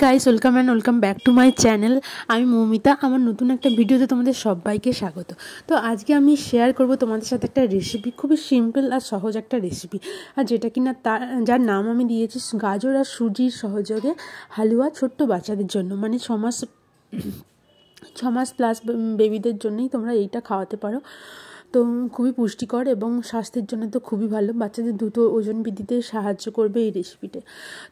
Guys, welcome back to my channel. আমি মৌমিতা। আমার নতুন একটা ভিডিওতে তোমাদের সবাইকে স্বাগত। তো আজকে আমি শেয়ার করব তোমাদের সাথে একটা রেসিপি, খুবই সিম্পল আর সহজ একটা রেসিপি, আর যেটা কিনা যার নাম আমি দিয়েছি গাজর আর সুজির সহযোগে হালুয়া, ছোট্ট বাচ্চাদের জন্য, মানে 6 মাস প্লাস বেবিদের জন্যই তোমরা এইটা খাওয়াতে পারো। তো খুবই পুষ্টিকর এবং স্বাস্থ্যের জন্য তো খুবই ভালো, বাচ্চাদের দ্রুত ওজন বৃদ্ধিতে সাহায্য করবে এই রেসিপিতে।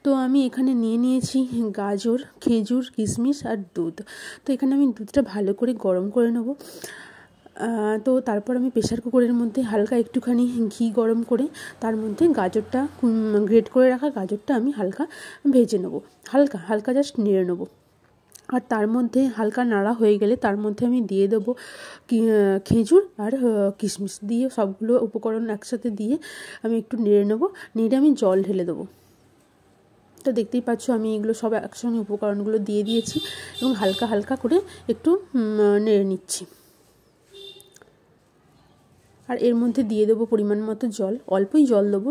তো আমি এখানে নিয়েছি গাজর, খেজুর, কিশমিশ আর দুধ। তো এখানে আমি দুধটা ভালো করে গরম করে নেব। তো তারপর আমি প্রেশার কুকারের মধ্যে হালকা একটুখানি ঘি গরম করে তার মধ্যে গাজরটা, গ্রেট করে রাখা গাজরটা আমি হালকা ভেজে নেব, হালকা জাস্ট নেড়ে নেব। আর তার মধ্যে হালকা নাড়া হয়ে গেলে তার মধ্যে আমি দিয়ে দেবো খেজুর আর কিশমিশ, দিয়ে সবগুলো উপকরণ একসাথে দিয়ে আমি একটু নেড়ে নেবো। নেড়ে আমি জল ঢেলে দেবো। তো দেখতেই পাচ্ছ আমি এগুলো সব একসঙ্গে উপকরণগুলো দিয়ে দিয়েছি এবং হালকা করে একটু নেড়ে নিচ্ছি। আর এর মধ্যে দিয়ে দেবো পরিমাণ মতো জল, অল্পই জল দেবো।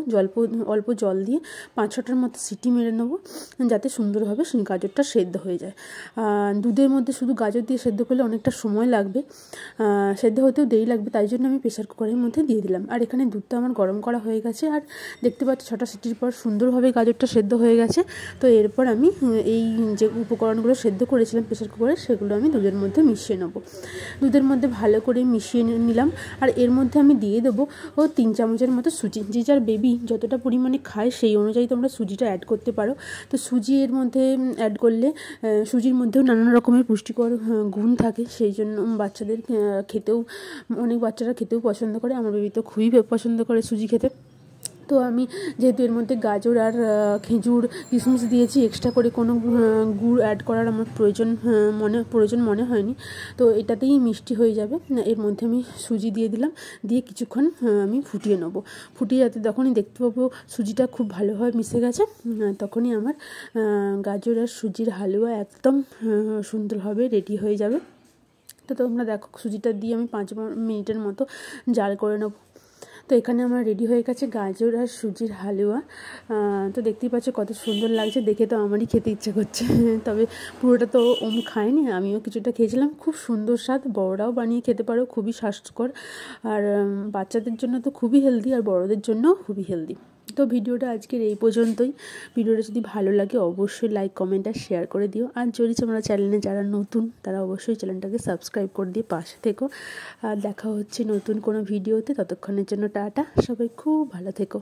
অল্প জল দিয়ে 5-6টার মতো সিটি মেরে নেবো, যাতে সুন্দরভাবে গাজরটা সেদ্ধ হয়ে যায়। দুধের মধ্যে শুধু গাজর দিয়ে সেদ্ধ করলে অনেকটা সময় লাগবে, সেদ্ধ হতেও দেরি লাগবে, তাই জন্য আমি প্রেশার কুকারের মধ্যে দিয়ে দিলাম। আর এখানে দুধটা আমার গরম করা হয়ে গেছে, আর দেখতে পাচ্ছি 6টা সিটির পর সুন্দরভাবে গাজরটা সেদ্ধ হয়ে গেছে। তো এরপর আমি এই যে উপকরণগুলো সেদ্ধ করেছিলাম প্রেশার কুকারে, সেগুলো আমি দুধের মধ্যে মিশিয়ে নেবো। দুধের মধ্যে ভালো করে মিশিয়ে নিলাম। আর এর মধ্যে আমি দিয়ে দেবো 3 চামচের মতো সুজি। যে যার বেবি যতটা পরিমাণে খায় সেই অনুযায়ী তোমরা সুজিটা অ্যাড করতে পারো। তো সুজি এর মধ্যে অ্যাড করলে সুজির মধ্যেও নানান রকমের পুষ্টিকর গুণ থাকে, সেই জন্য বাচ্চাদের অনেক বাচ্চারা খেতেও পছন্দ করে। আমার বেবি তো খুবই পছন্দ করে সুজি খেতে। তো আমি যেহেতু এর মধ্যে গাজর আর খেজুর, কিশমিশ দিয়েছি, এক্সট্রা করে কোনো গুড় অ্যাড করার আমার প্রয়োজন মনে হয়নি। তো এটাতেই মিষ্টি হয়ে যাবে। এর মধ্যে আমি সুজি দিয়ে দিলাম, দিয়ে কিছুক্ষণ আমি ফুটিয়ে নেবো। ফুটিয়ে যাতে যখনই দেখতে পাবো সুজিটা খুব ভালোভাবে মিশে গেছে, তখনই আমার গাজর আর সুজির হালুয়া একদম সুন্দরভাবে রেডি হয়ে যাবে। তো তোমরা দেখো, সুজিটা দিয়ে আমি 5 মিনিটের মতো জাল করে নেবো। তো এখানে আমার রেডি হয়ে গেছে গাজর আর সুজির হালুয়া। তো দেখতেই পাচ্ছ কত সুন্দর লাগছে, দেখে তো আমারই খেতে ইচ্ছে করছে। তবে পুরোটা তো খায়নি, আমিও কিছুটা খেয়েছিলাম। খুব সুন্দর স্বাদ, বড়রাও বানিয়ে খেতে পারো, খুবই স্বাস্থ্যকর। আর বাচ্চাদের জন্য তো খুবই হেলদি, আর বড়দের জন্য খুবই হেলদি। তো ভিডিওটা আজকের এই পর্যন্তই। ভিডিওটা যদি ভালো লাগে অবশ্যই লাইক, কমেন্ট আর শেয়ার করে দিও। আর যদি তোমরা চ্যানেলে যারা নতুন, তারা অবশ্যই চ্যানেলটাকে সাবস্ক্রাইব করে দিয়ে পাশে থেকো। আর দেখা হচ্ছে নতুন কোনো ভিডিওতে, ততক্ষণের জন্য টাটা, সবাই খুব ভালো থেকো।